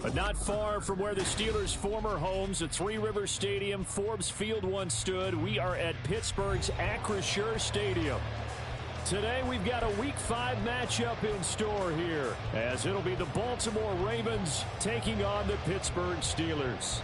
But not far from where the Steelers' former homes at Three Rivers Stadium, Forbes Field once stood, we are at Pittsburgh's Acrisure Stadium. Today we've got a Week 5 matchup in store here, as it'll be the Baltimore Ravens taking on the Pittsburgh Steelers.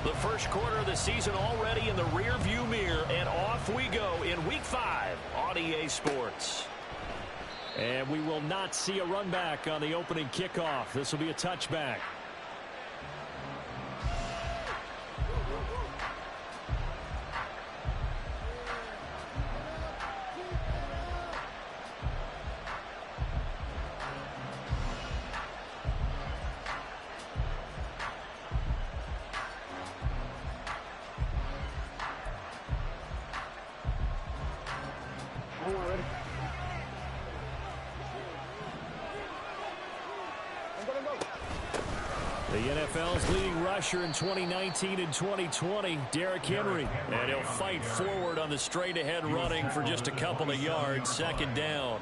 The first quarter of the season already in the rear-view mirror, and off we go in Week 5 on EA Sports. And we will not see a run back on the opening kickoff. This will be a touchback. The NFL's leading rusher in 2019 and 2020, Derrick Henry. And he'll fight forward on the straight-ahead running for just a couple of yards, second down.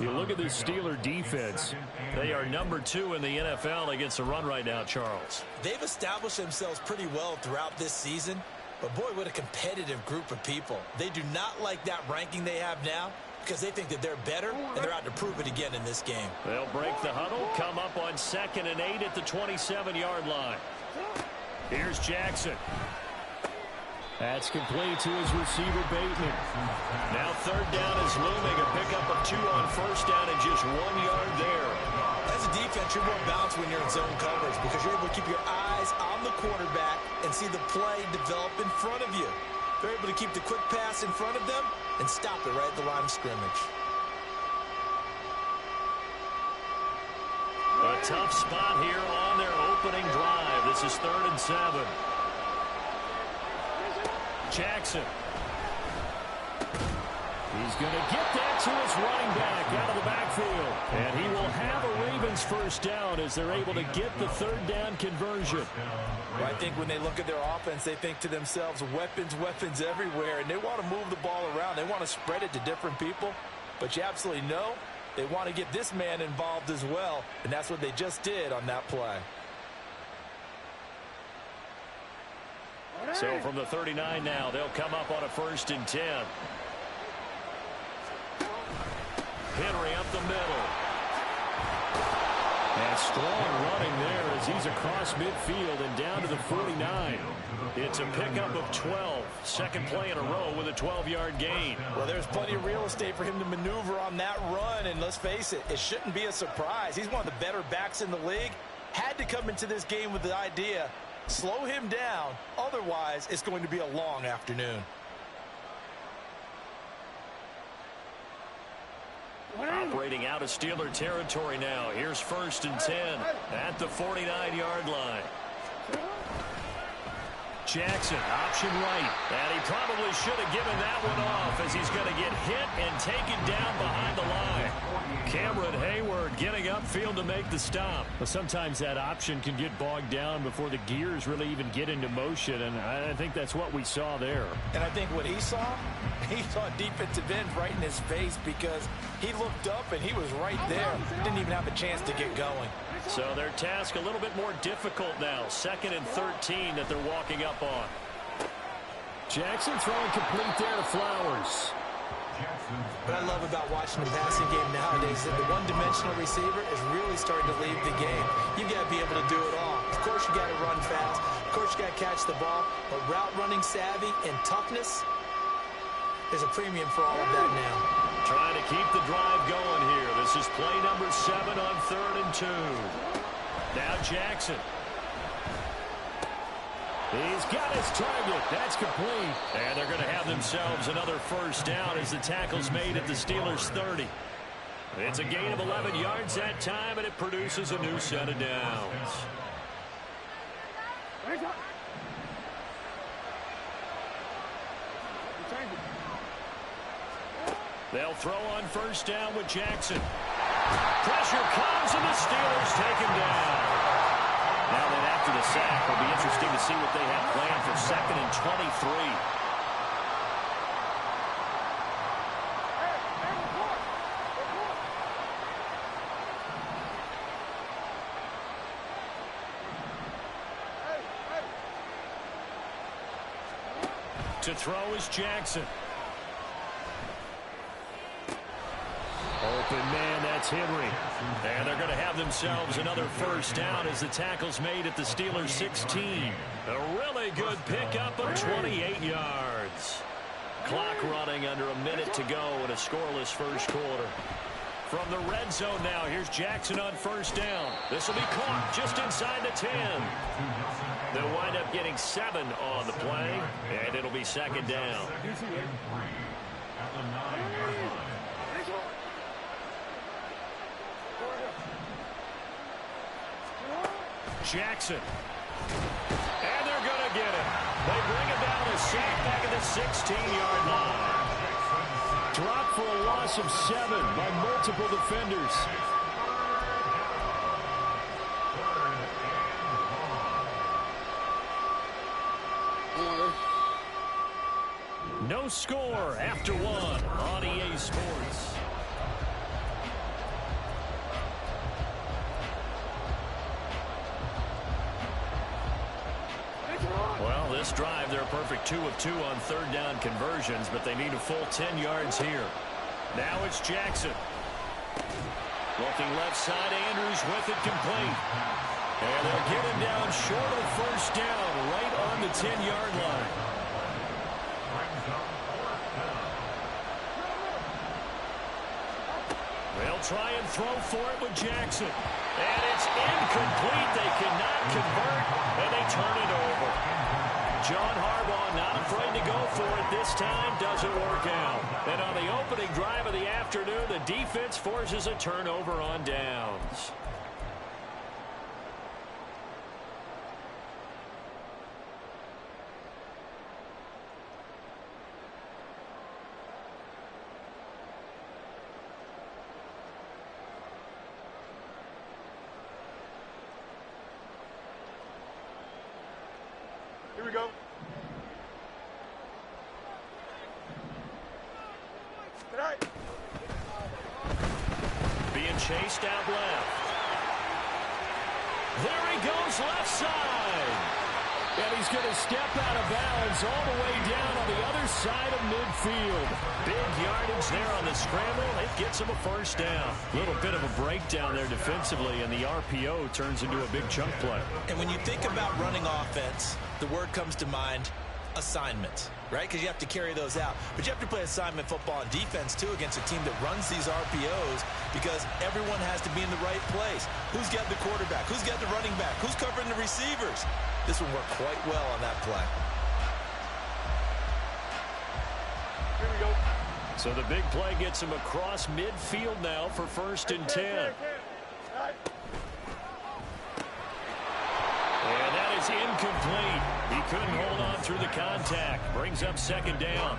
You look at this Steeler defense. They are number 2 in the NFL against the run right now, Charles. They've established themselves pretty well throughout this season. But, boy, what a competitive group of people. They do not like that ranking they have now, because they think that they're better, and they're out to prove it again in this game. They'll break the huddle, come up on 2nd and 8 at the 27-yard line. Here's Jackson. That's complete to his receiver, Bateman. Now 3rd down is looming, a pickup of 2 on 1st down and just 1 yard there. As a defense, you're more balanced when you're in zone coverage because you're able to keep your eyes on the quarterback and see the play develop in front of you. They're able to keep the quick pass in front of them and stop it right at the line of scrimmage. A tough spot here on their opening drive. This is 3rd and 7. Jackson. He's going to get that to his running back out of the backfield. And he will have a Ravens first down as they're able to get the 3rd down conversion. Well, I think when they look at their offense, they think to themselves, weapons, weapons everywhere. And they want to move the ball around. They want to spread it to different people. But you absolutely know they want to get this man involved as well. And that's what they just did on that play. So from the 39 now, they'll come up on a 1st and 10. Henry up the middle. And strong running there as he's across midfield and down to the 49. It's a pickup of 12. Second play in a row with a 12-yard gain. Well, there's plenty of real estate for him to maneuver on that run. And let's face it, it shouldn't be a surprise. He's one of the better backs in the league. Had to come into this game with the idea, slow him down. Otherwise, it's going to be a long afternoon. Operating out of Steeler territory now. Here's 1st and 10 at the 49-yard line. Jackson, option right. And he probably should have given that one off as he's going to get hit and taken down behind the line. Cameron Hayward getting upfield to make the stop. But sometimes that option can get bogged down before the gears really even get into motion, and I think that's what we saw there. And I think what he saw a defensive end right in his face because he looked up and he was right there. Didn't even have a chance to get going. So their task a little bit more difficult now. 2nd and 13 that they're walking up on. Jackson throwing complete there to Flowers. What I love about watching the passing game nowadays is that the one-dimensional receiver is really starting to leave the game. You've got to be able to do it all. Of course, you got to run fast. Of course, you got to catch the ball. But route running savvy and toughness is a premium for all of that now. Trying to keep the drive going here. This is play number 7 on 3rd and 2. Now Jackson. He's got his target. That's complete. And they're going to have themselves another first down as the tackle's made at the Steelers' 30. It's a gain of 11 yards that time, and it produces a new set of downs. They'll throw on 1st down with Jackson. Pressure comes, and the Steelers take him down. Now then, after the sack, it'll be interesting to see what they have planned for 2nd and 23. To throw is Jackson. Open man, that's Henry. And they're going to have themselves another first down as the tackle's made at the Steelers' 16. A really good pickup of 28 yards. Clock running under a minute to go in a scoreless first quarter. From the red zone now, here's Jackson on first down. This will be caught just inside the 10. They'll wind up getting 7 on the play, and it'll be 2nd down. Jackson. And they're going to get him. They bring him down a sack back at the 16-yard line. Dropped for a loss of 7 by multiple defenders. No score after 1 on EA Sports. Well, this drive, they're a perfect 2 of 2 on 3rd down conversions, but they need a full 10 yards here. Now it's Jackson. Looking left side, Andrews with it complete. And they'll get him down short of first down, right on the 10-yard line. They'll try and throw for it with Jackson. And it's incomplete. They cannot convert, and they turn it over. John Harbaugh not afraid to go for it this time. Doesn't work out. And on the opening drive of the afternoon, the defense forces a turnover on downs. Here we go. Good night. Being chased out left. There he goes left side. And he's going to step out of bounds all the way down on the other side of midfield. Big yardage there on the scramble. It gets him a first down. A little bit of a breakdown there defensively, and the RPO turns into a big chunk play. And when you think about running offense, the word comes to mind, assignments, right? Because you have to carry those out. But you have to play assignment football on defense, too, against a team that runs these RPOs because everyone has to be in the right place. Who's got the quarterback? Who's got the running back? Who's covering the receivers? This one worked quite well on that play. Here we go. So the big play gets him across midfield now for 1st and 10. And that is incomplete. He couldn't hold on through the contact. Brings up 2nd down.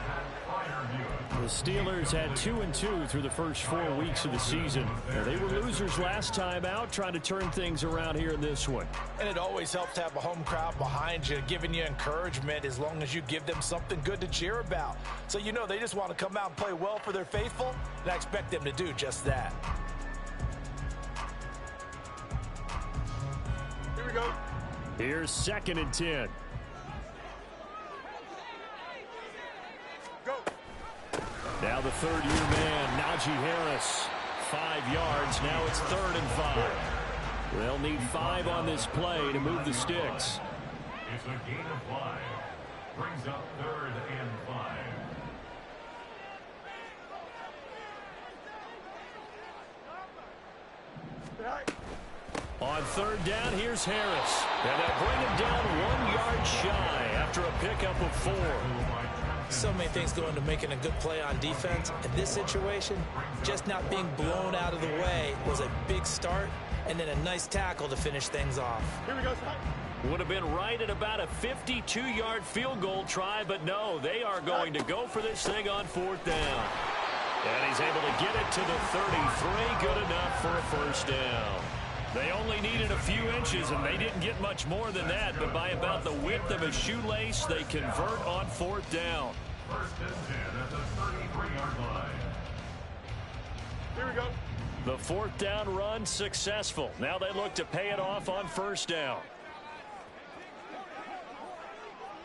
The Steelers had 2-2 through the first 4 weeks of the season. They were losers last time out, trying to turn things around here in this one. And it always helps to have a home crowd behind you, giving you encouragement as long as you give them something good to cheer about. So you know they just want to come out and play well for their faithful, and I expect them to do just that. Here we go. Here's 2nd and 10. Go. Now the 3rd-year man, Najee Harris. 5 yards. Now it's 3rd and 5. They'll need 5 on this play to move the sticks. It's a gain of 5. Brings up 3rd and 5. Good night. On 3rd down, here's Harris. And they'll bring him down 1 yard shy after a pickup of 4. So many things go into making a good play on defense. In this situation, just not being blown out of the way was a big start, and then a nice tackle to finish things off. Here we go, Scott. Would have been right at about a 52-yard field goal try, but no, they are going to go for this thing on 4th down. And he's able to get it to the 33. Good enough for first down. They only needed a few inches, and they didn't get much more than that. But by about the width of a shoelace, they convert on fourth down. First and 10 at the 33-yard line. Here we go. The fourth down run successful. Now they look to pay it off on first down.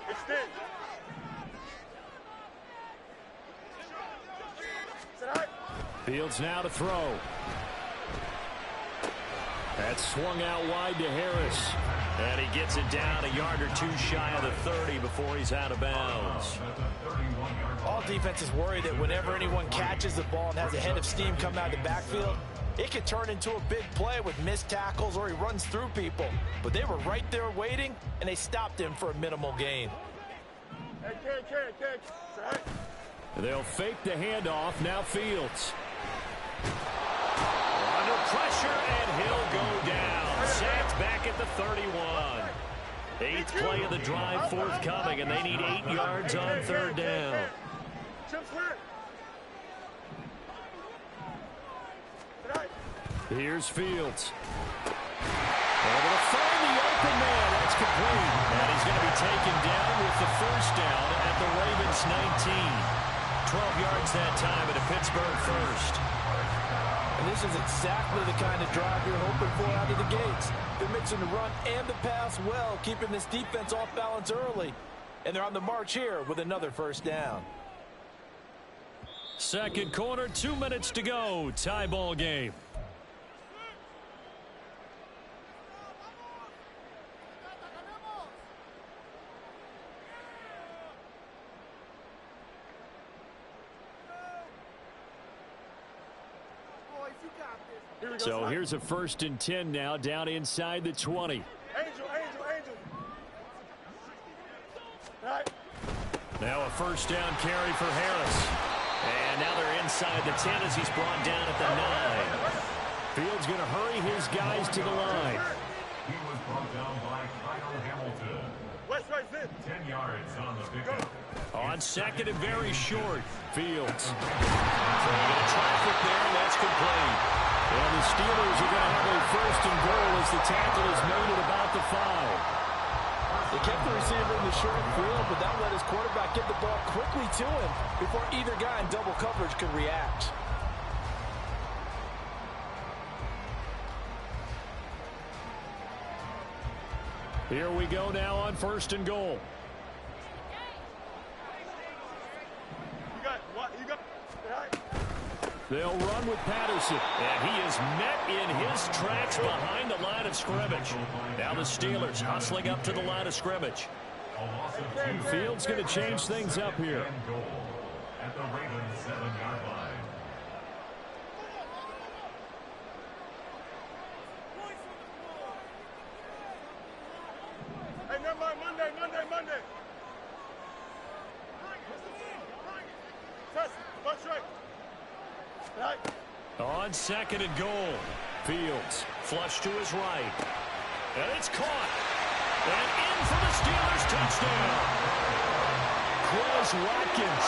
Extend. Sit high. Fields now to throw. That's swung out wide to Harris. And he gets it down a yard or two shy of the 30 before he's out of bounds. All defenses worry that whenever anyone catches the ball and has a head of steam come out of the backfield, it could turn into a big play with missed tackles or he runs through people. But they were right there waiting, and they stopped him for a minimal gain. Hey, catch. Sit high. They'll fake the handoff. Now Fields. Under pressure, and he'll go down. Sacked back at the 31. Eighth play of the drive forthcoming, and they need 8 yards on third down. Chip clear. Sit high. Here's Fields. Able to find the open man. That's complete. And he's going to be taken down with the first down at the Ravens 19. 12 yards that time at a Pittsburgh first. And this is exactly the kind of drive you're hoping for out of the gates. They're mixing the run and the pass well, keeping this defense off balance early. And they're on the march here with another first down. Second quarter, 2 minutes to go. Tie ball game. So here's a 1st and 10 now, down inside the 20. Angel. Right. Now a first down carry for Harris. And now they're inside the 10 as he's brought down at the 9. Fields going to hurry his guys to the line. He was brought down by Kyle Hamilton. West right fit. 10 yards on the pickup. On second and very short. Fields. Trying to traffic there, and that's complete. And the Steelers are going to have a 1st and goal as the tackle is made at about the 5. They kept the receiver in the short field, but that let his quarterback get the ball quickly to him before either guy in double coverage could react. Here we go now on 1st and goal. You got. Right. They'll run with Patterson, and he is met in his tracks behind the line of scrimmage. Now the Steelers hustling up to the line of scrimmage. Fields going to change things up here. At the Ravens 7-yard line. Hey, never mind. Monday. Test. Punch right. Right. On 2nd and goal. Fields flush to his right. And it's caught. And in for the Steelers touchdown. Quez Watkins,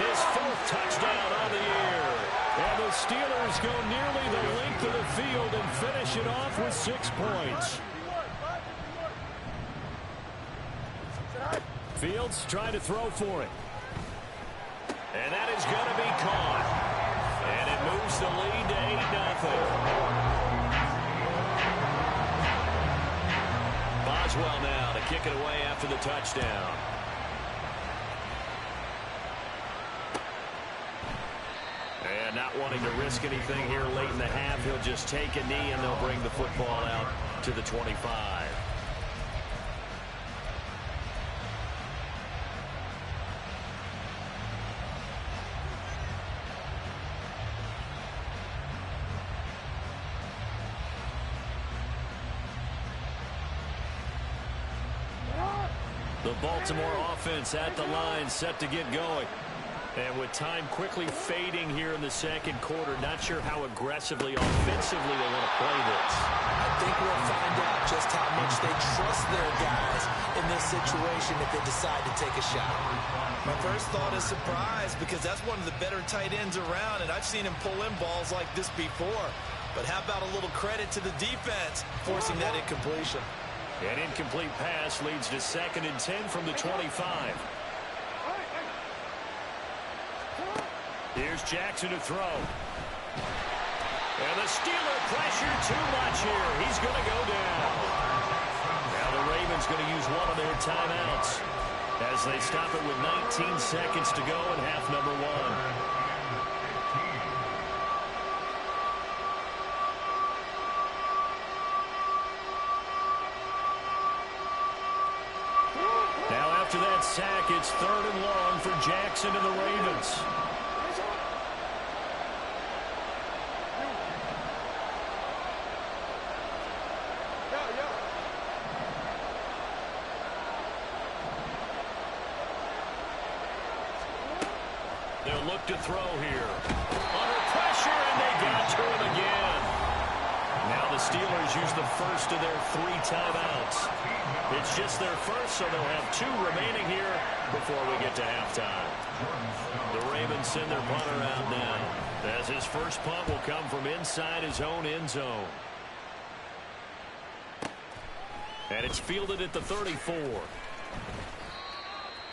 his 4th touchdown on the year. And the Steelers go nearly the length of the field and finish it off with 6 points. Fields trying to throw for it. And that is going to be caught. And it moves the lead to 8-0. Boswell now to kick it away after the touchdown. And not wanting to risk anything here late in the half, he'll just take a knee and they'll bring the football out to the 25. The Baltimore offense at the line, set to get going. And with time quickly fading here in the second quarter, not sure how aggressively, offensively they want to play this. I think we'll find out just how much they trust their guys in this situation if they decide to take a shot. My first thought is surprise because that's one of the better tight ends around, and I've seen him pull in balls like this before. But how about a little credit to the defense forcing that incompletion? An incomplete pass leads to 2nd and 10 from the 25. Here's Jackson to throw. And the Steeler pressure too much here. He's going to go down. Now the Ravens going to use one of their timeouts as they stop it with 19 seconds to go in half number 1. After that sack, it's 3rd and long for Jackson and the Ravens. They'll look to throw here. Under pressure, and they got to him again. Now the Steelers use the first of their 3 timeouts. It's just their first, so they'll have 2 remaining here before we get to halftime. The Ravens send their punter out now, as his first punt will come from inside his own end zone. And it's fielded at the 34.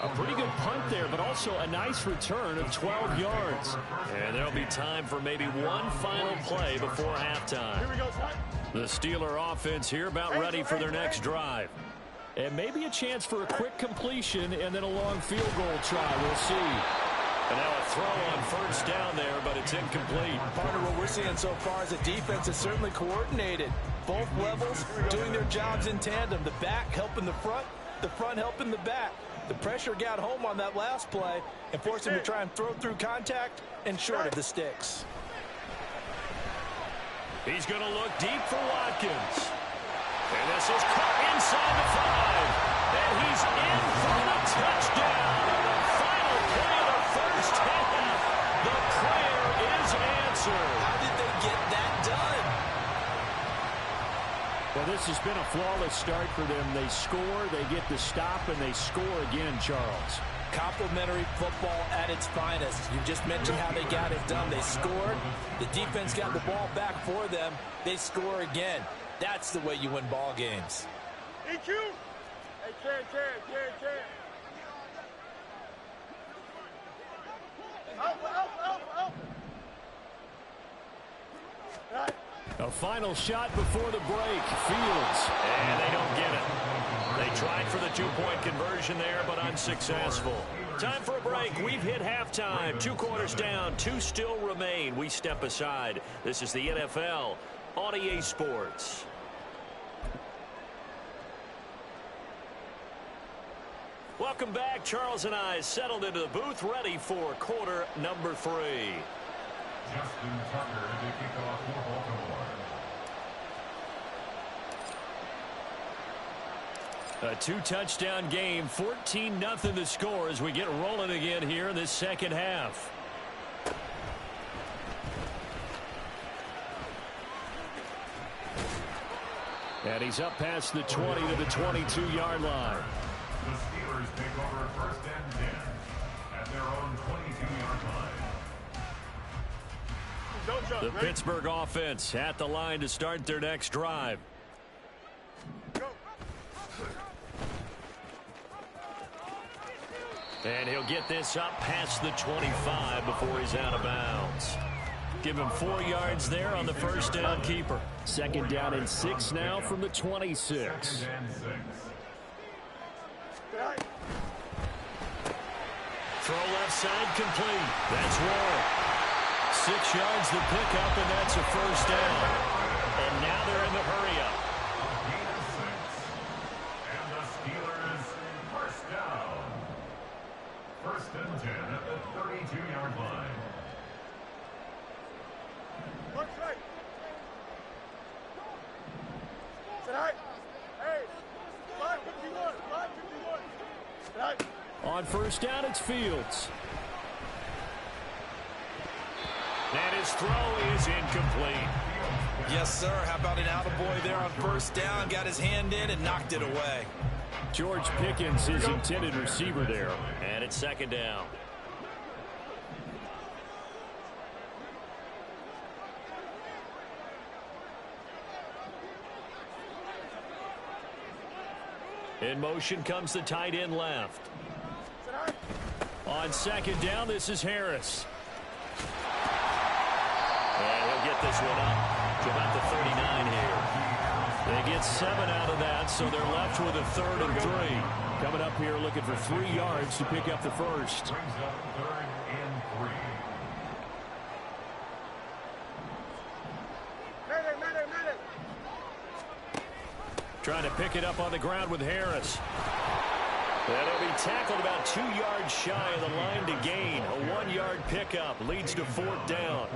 A pretty good punt there, but also a nice return of 12 yards. And there'll be time for maybe one final play before halftime. Here we go, son. The Steeler offense here about ready for their next drive. And maybe a chance for a quick completion and then a long field goal try. We'll see. And now a throw on first down there, but it's incomplete. Partner, what we're seeing so far is the defense is certainly coordinated. Both levels doing their jobs in tandem. The back helping the front helping the back. The pressure got home on that last play and forced him to try and throw through contact and short of the sticks. He's going to look deep for Watkins. And this is caught inside the 5. And he's in for the touchdown. And the final play of the first half. The prayer is answered. How did they get that done? Well, this has been a flawless start for them. They score, they get the stop, and they score again, Charles. Complimentary football at its finest. You just mentioned how they got it done. They scored. The defense got the ball back for them. They score again. That's the way you win ball games. EQ. Hey, Can. Out. Right. A final shot before the break. Fields. And they don't get it. They tried for the 2-point conversion there, but unsuccessful. Time for a break. We've hit halftime. 2 quarters down. 2 still remain. We step aside. This is the NFL on EA Sports. Welcome back. Charles and I settled into the booth, ready for quarter number 3. Justin Tucker to kick off for Baltimore. A 2-touchdown game, 14-0 the score as we get rolling again here in this second half. And he's up past the 20 to the 22-yard line. The Steelers take over 1st and 10 at their own 22-yard line. The Pittsburgh offense at the line to start their next drive. And he'll get this up past the 25 before he's out of bounds. Give him 4 yards there on the first down keeper. 2nd down and 6 now from the 26. 2nd and 6. Throw left side complete. That's Warren. 6 yards the pickup, and that's a first down. And now they're in the hurry-up. Gain of 6. And the Steelers first down. 1st and 10 at the 32-yard line. One straight. Tonight. Hey. 551. 551. Tonight. On first down, it's Fields. And his throw is incomplete. Yes, sir. How about an attaboy there on first down? Got his hand in and knocked it away. George Pickens, his intended receiver there. And it's 2nd down. In motion comes the tight end left. On second down, this is Harris. And he'll get this one up to about the 39 here. They get 7 out of that, so they're left with a 3rd and 3. Coming up here looking for 3 yards to pick up the first. Brings up 3rd and 3. Trying to pick it up on the ground with Harris. And he'll be tackled about 2 yards shy of the line to gain. A 1-yard pickup leads to 4th down.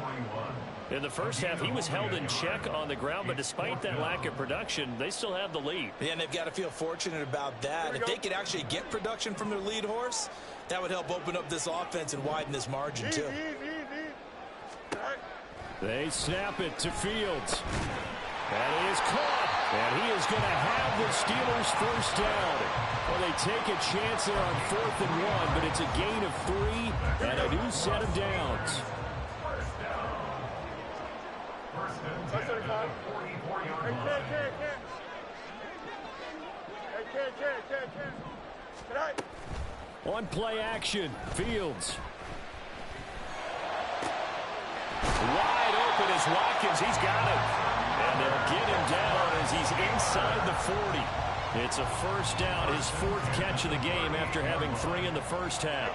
In the first half, he was held in check on the ground, but despite that lack of production, they still have the lead. Yeah, and they've got to feel fortunate about that. If they could actually get production from their lead horse, that would help open up this offense and widen this margin, too. They snap it to Fields. And he is caught. And he is going to have the Steelers' first down. Well, they take a chance there on 4th and 1, but it's a gain of 3 and a new set of downs. First and 10 at the 44-yard line. On play action, Fields. Wide open is Watkins. He's got it. And they'll get him down as he's inside the 40. It's a first down, his 4th catch of the game after having 3 in the first half.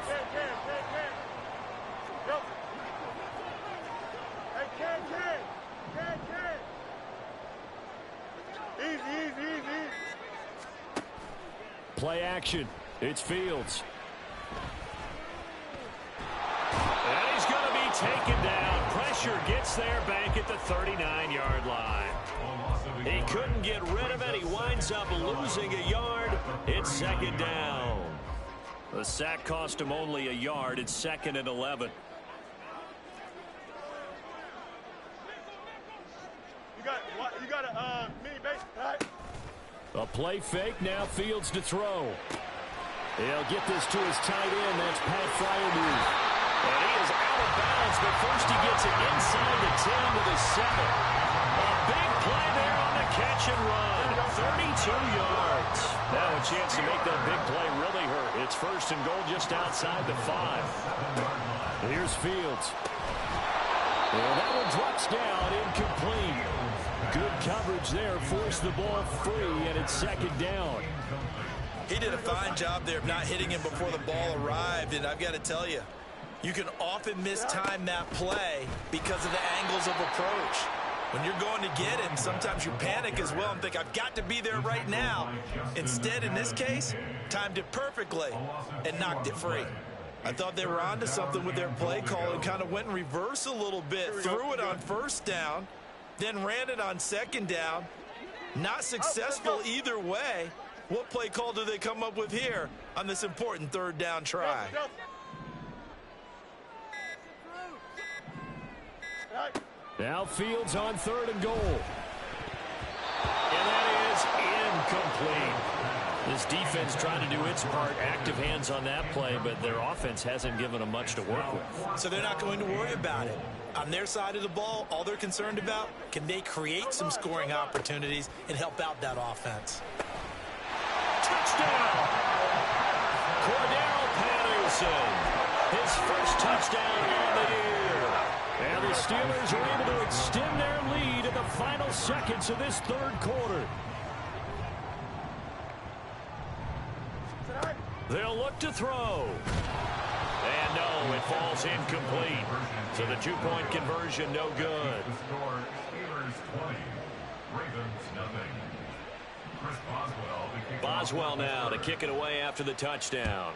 Play action. It's Fields. And he's going to be taken down. Pressure gets there back at the 39-yard line. He couldn't get rid of it. He winds up losing a yard. It's 2nd down. The sack cost him only a yard. It's 2nd and 11. You got a mini base, right? A play fake. Now Fields to throw. He'll get this to his tight end. That's Pat Fryermuth. And he is out of bounds, but first he gets it inside the 10 to the 7. A big play there on the catch and run. 32 yards. Now a chance to make that big play really hurt. It's 1st and goal just outside the 5. Here's Fields. And that one drops down, incomplete. Good coverage there, forced the ball free, and it's 2nd down. He did a fine job there of not hitting him before the ball arrived, and I've got to tell you, you can often mistime that play because of the angles of approach. When you're going to get him, sometimes you panic as well and think, I've got to be there right now. Instead, in this case, timed it perfectly and knocked it free. I thought they were onto something with their play call and kind of went in reverse a little bit, threw it on 1st down, then ran it on 2nd down. Not successful either way. What play call do they come up with here on this important 3rd down try? Now Fields on 3rd and goal. And that is incomplete. This defense trying to do its part, active hands on that play, but their offense hasn't given them much to work with. So they're not going to worry about it. On their side of the ball, all they're concerned about, can they create some scoring opportunities and help out that offense? Touchdown! Cordero Patterson, his first touchdown on the year. And the Steelers are able to extend their lead in the final seconds of this 3rd quarter. They'll look to throw. And no, it falls incomplete. So the 2-point conversion, no good. The score, Steelers 20, Ravens nothing. Chris Boswell now to kick it away after the touchdown.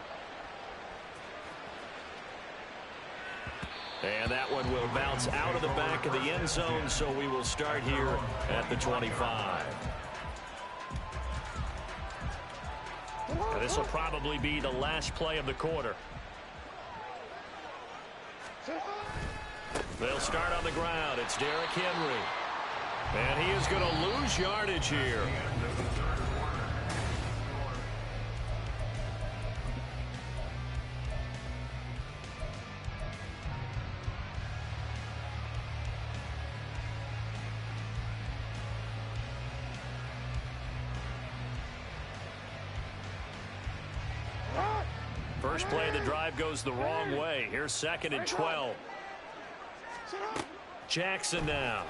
And that one will bounce out of the back of the end zone, so we will start here at the 25. And this will probably be the last play of the quarter. They'll start on the ground. It's Derrick Henry. And he is going to lose yardage here. First play of the drive goes the wrong way. Here's 2nd and 12. Jackson now.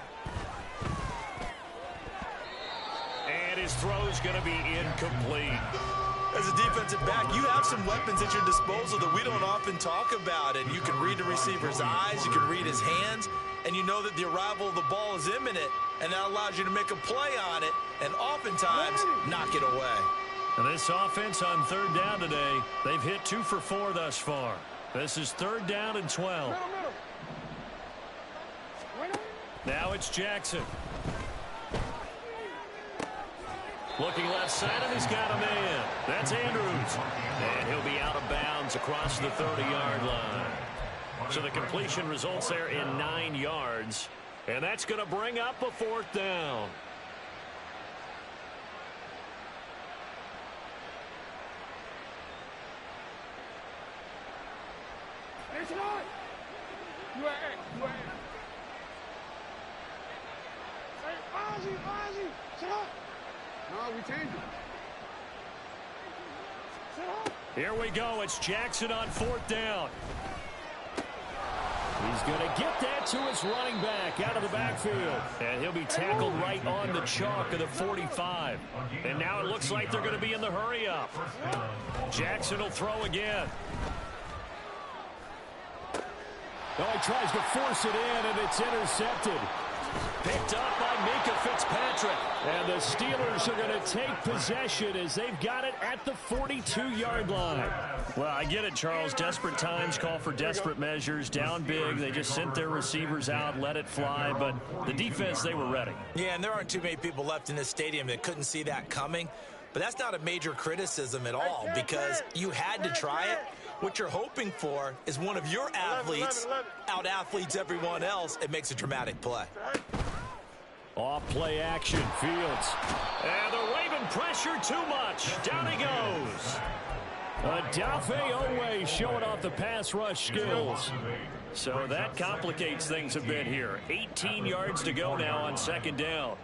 And his throw's going to be incomplete. As a defensive back, you have some weapons at your disposal that we don't often talk about. And you can read the receiver's eyes, you can read his hands, and you know that the arrival of the ball is imminent, and that allows you to make a play on it and oftentimes knock it away. And this offense on 3rd down today, they've hit 2 for 4 thus far. This is 3rd down and 12. Now it's Jackson. Looking left side, and he's got a man. That's Andrews. And he'll be out of bounds across the 30-yard line. So the completion results there in 9 yards. And that's going to bring up a 4th down. Here we go. It's Jackson on 4th down. He's going to get that to his running back out of the backfield. And he'll be tackled right on the chalk of the 45. And now it looks like they're going to be in the hurry up. Jackson will throw again. Oh, he tries to force it in, and it's intercepted. Picked up by Mika Fitzpatrick. And the Steelers are going to take possession as they've got it at the 42-yard line. Well, I get it, Charles. Desperate times call for desperate measures. Down big, they just sent their receivers out, let it fly. But the defense, they were ready. Yeah, and there aren't too many people left in this stadium that couldn't see that coming. But that's not a major criticism at all because you had to try it. What you're hoping for is one of your athletes out-athletes everyone else. It makes a dramatic play. Off play action, Fields. And the Raven pressure too much. Down he goes. Adafe Owe showing off the pass rush skills. So that complicates things a bit here. 18 yards to go now on 2nd down.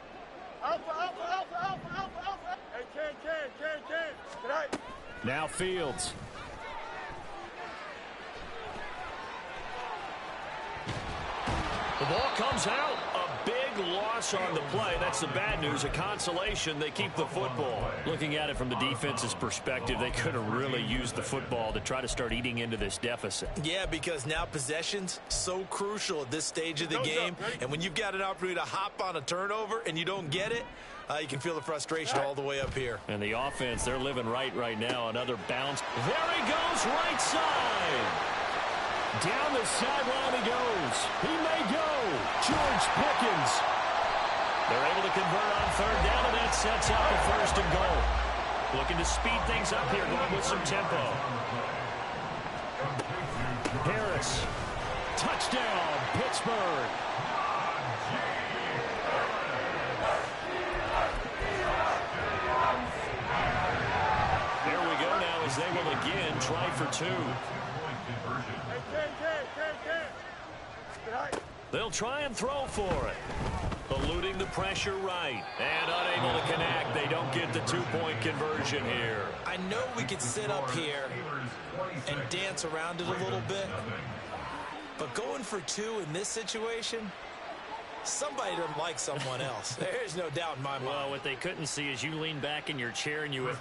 Now Fields. The ball comes out. A big loss on the play. That's the bad news. A consolation, they keep the football. Looking at it from the defense's perspective, they could have really used the football to try to start eating into this deficit. Yeah, because now possession's so crucial at this stage of the game. And when you've got an opportunity to hop on a turnover and you don't get it, you can feel the frustration all the way up here. And the offense, they're living right now. Another bounce. There he goes, right side. Down the sideline he goes. He may go. George Pickens. They're able to convert on 3rd down, and that sets up the 1st and goal. Looking to speed things up here, going with some tempo. Harris. Touchdown, Pittsburgh. There we go now as they will again try for 2. They'll try and throw for it. Eluding the pressure right. And unable to connect. They don't get the 2-point conversion here. I know we could sit up here and dance around it a little bit. But going for 2 in this situation, somebody doesn't like someone else. There's no doubt in my mind. Well, what they couldn't see is you lean back in your chair and you went,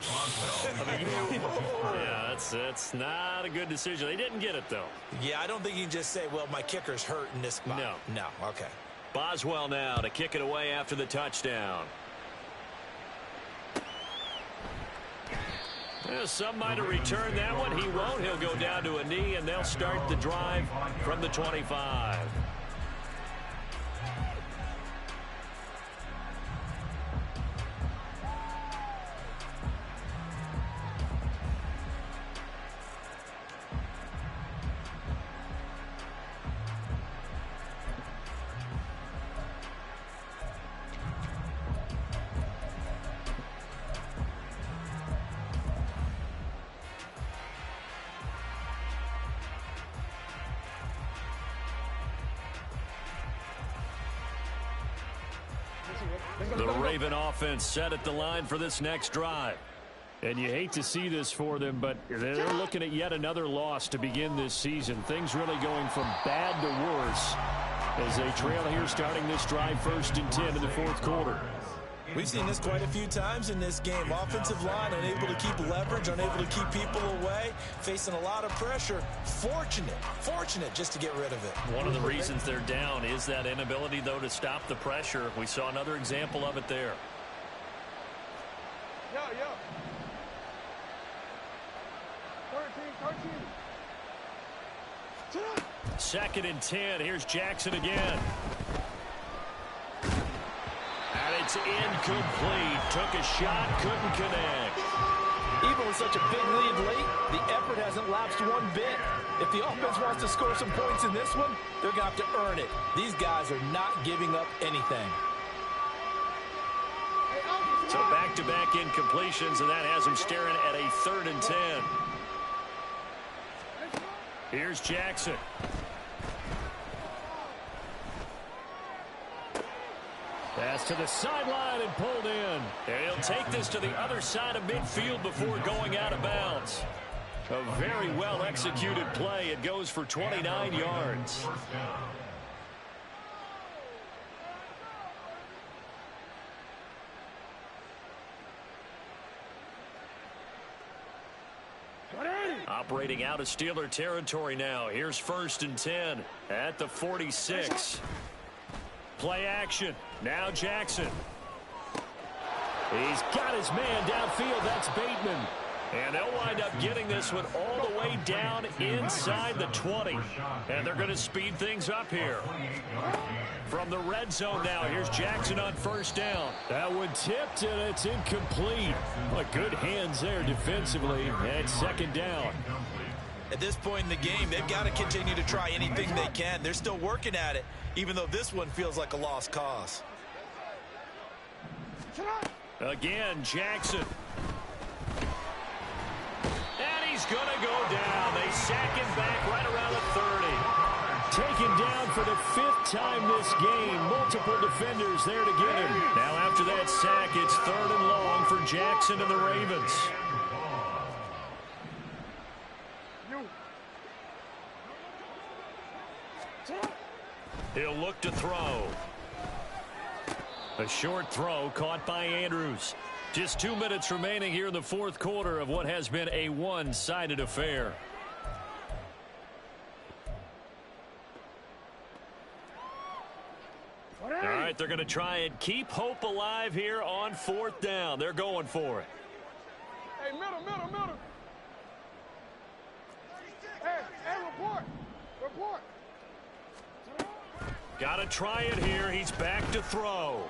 yeah, that's not a good decision. They didn't get it, though. Yeah, I don't think you can just say, well, my kicker's hurt in this spot. No, okay. Boswell now to kick it away after the touchdown. Well, some might have returned that one. He won't. He'll go down to a knee, and they'll start the drive from the 25. The Raven offense set at the line for this next drive. And you hate to see this for them, but they're looking at yet another loss to begin this season. Things really going from bad to worse as they trail here starting this drive 1st and 10 in the 4th quarter. We've seen this quite a few times in this game. Offensive line unable to keep leverage, unable to keep people away, facing a lot of pressure. Fortunate just to get rid of it. One of the reasons they're down is that inability, though, to stop the pressure. We saw another example of it there. Yo. 13. 2nd and 10. Here's Jackson again. And it's incomplete. Took a shot, couldn't connect. Even with such a big lead late, the effort hasn't lapsed one bit. If the offense wants to score some points in this one, they're going to have to earn it. These guys are not giving up anything. So back-to-back incompletions, and that has him staring at a 3rd and 10. Here's Jackson. Pass to the sideline and pulled in. And he'll take this to the other side of midfield before going out of bounds. A very well-executed play. It goes for 29 yards. Operating out of Steeler territory now. Here's 1st and 10 at the 46. Play action. Now Jackson. He's got his man downfield. That's Bateman. And they'll wind up getting this one all the way down inside the 20. And they're going to speed things up here. From the red zone now, here's Jackson on 1st down. That one tipped, and it's incomplete. But good hands there defensively. And 2nd down. At this point in the game, they've got to continue to try anything they can. They're still working at it, even though this one feels like a lost cause. Again, Jackson. And he's going to go down. They sack him back right around the 30. Taken down for the 5th time this game. Multiple defenders there to get him. Now after that sack, it's 3rd and long for Jackson and the Ravens. He'll look to throw. A short throw caught by Andrews. Just 2 minutes remaining here in the 4th quarter of what has been a one-sided affair. All right, they're going to try and keep hope alive here on 4th down. They're going for it. Hey, middle. Hey, report. Got to try it here. He's back to throw.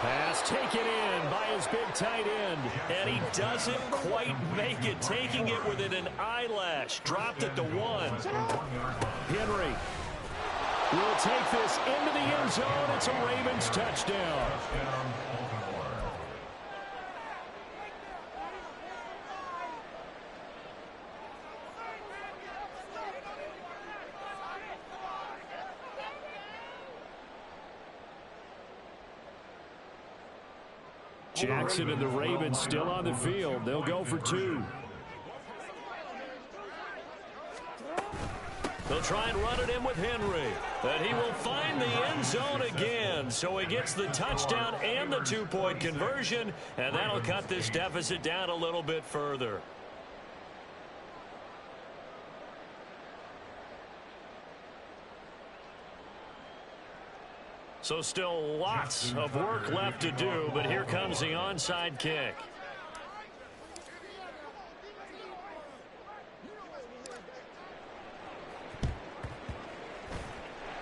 Pass taken in by his big tight end. And he doesn't quite make it, taking it within an eyelash. Dropped at the 1. Henry will take this into the end zone. It's a Ravens touchdown. Jackson and the Ravens still on the field. They'll go for 2. They'll try and run it in with Henry. But he will find the end zone again. So he gets the touchdown and the 2-point conversion. And that'll cut this deficit down a little bit further. So still lots of work left to do, but here comes the onside kick.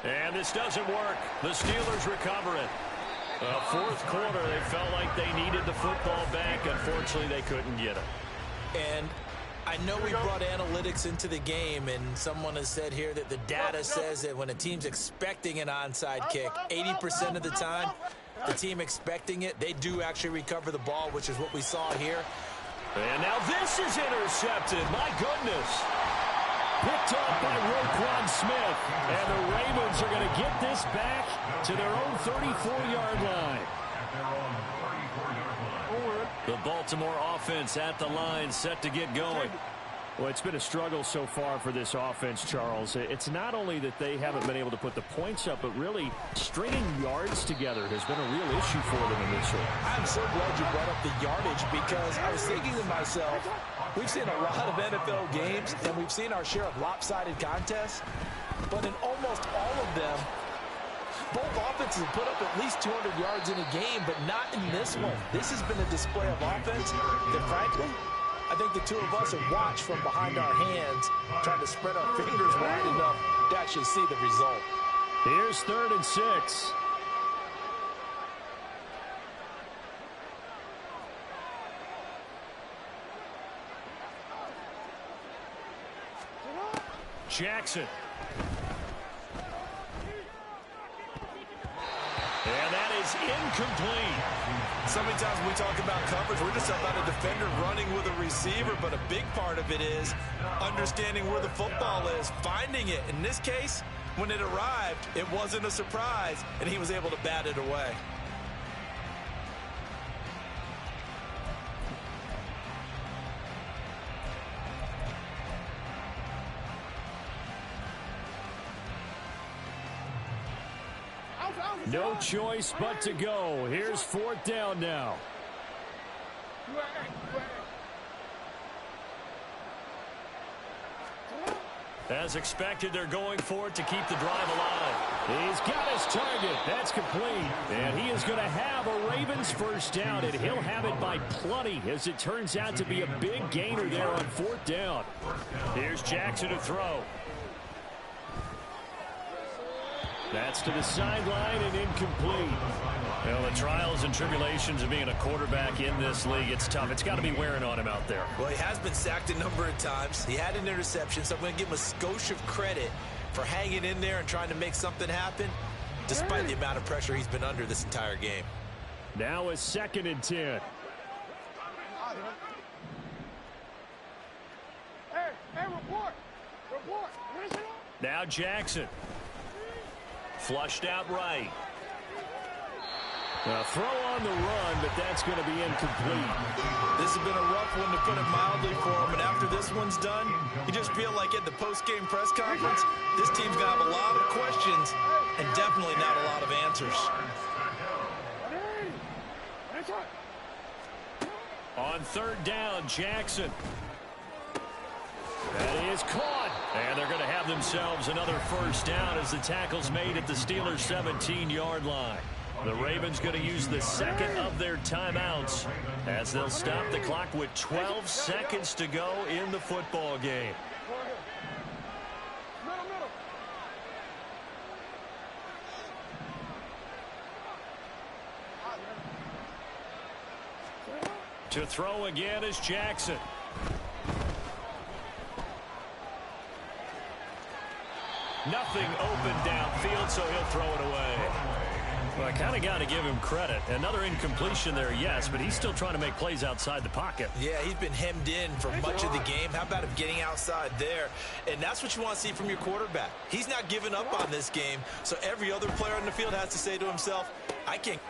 And this doesn't work. The Steelers recover it. 4th quarter, they felt like they needed the football back. Unfortunately, they couldn't get it. And I know we brought analytics into the game, and someone has said here that the data says that when a team's expecting an onside kick, 80% of the time, the team expecting it, they do actually recover the ball, which is what we saw here. And now this is intercepted. My goodness. Picked up by Roquan Smith. And the Ravens are going to get this back to their own 34-yard line. their own 34-yard line. The Baltimore offense at the line, set to get going. Well, it's been a struggle so far for this offense, Charles. It's not only that they haven't been able to put the points up, but really stringing yards together has been a real issue for them in this one. I'm so glad you brought up the yardage, because I was thinking to myself, we've seen a lot of NFL games, and we've seen our share of lopsided contests, but in almost all of them, both offenses have put up at least 200 yards in a game, but not in this one. This has been a display of offense that, frankly, I think the two of us have watched from behind our hands, trying to spread our fingers wide enough to actually see the result. Here's 3rd and 6. Jackson. And that is incomplete. So many times when we talk about coverage, we're just about a defender running with a receiver, but a big part of it is understanding where the football is, finding it. In this case, when it arrived, it wasn't a surprise, and he was able to bat it away. No choice but to go. Here's 4th down now. As expected, they're going for it to keep the drive alive. He's got his target. That's complete. And he is going to have a Ravens first down, and he'll have it by plenty, as it turns out to be a big gainer there on 4th down. Here's Jackson to throw. That's to the sideline and incomplete. Well, the trials and tribulations of being a quarterback in this league, it's tough. It's got to be wearing on him out there. Well, he has been sacked a number of times. He had an interception, so I'm going to give him a skosh of credit for hanging in there and trying to make something happen, despite the amount of pressure he's been under this entire game. Now a 2nd and 10. Hey, report. Now Jackson. Flushed out right. A throw on the run, but that's going to be incomplete. This has been a rough one, to put it mildly, for him. And after this one's done, you just feel like at the post-game press conference, this team's going to have a lot of questions and definitely not a lot of answers. On 3rd down, Jackson. That is caught. And they're going to have themselves another first down as the tackle's made at the Steelers' 17-yard line. The Ravens going to use the 2nd of their timeouts as they'll stop the clock with 12 seconds to go in the football game. To throw again is Jackson. Nothing open downfield, so he'll throw it away. Well, I kind of got to give him credit. Another incompletion there, yes, but he's still trying to make plays outside the pocket. Yeah, he's been hemmed in for much of the game. How about him getting outside there? And that's what you want to see from your quarterback. He's not giving up on this game, so every other player on the field has to say to himself, I can't.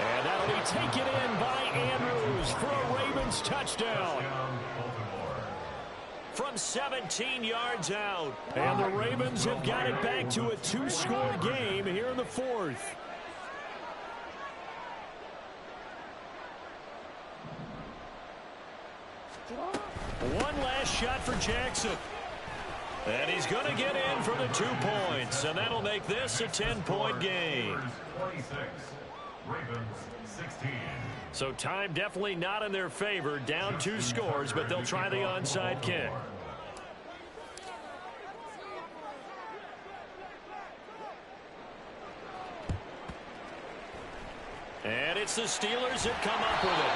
And that'll be taken in by Andrews for a Ravens touchdown. From 17 yards out. And the Ravens have got it back to a 2-score game here in the 4th. One last shot for Jackson. And he's going to get in for the 2 points. And that'll make this a 10-point game. 26, Ravens 16. So time definitely not in their favor. Down 2 scores, but they'll try the onside kick. And it's the Steelers that come up with it.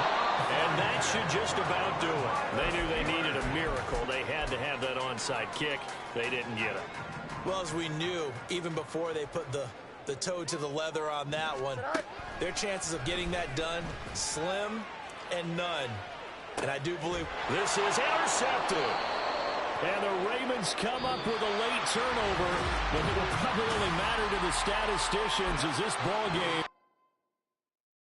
And that should just about do it. They knew they needed a miracle. They had to have that onside kick. They didn't get it. Well, as we knew, even before they put the toe to the leather on that one, their chances of getting that done, slim and none. And I do believe this is intercepted. And the Ravens come up with a late turnover, but it will probably only matter to the statisticians as this ball game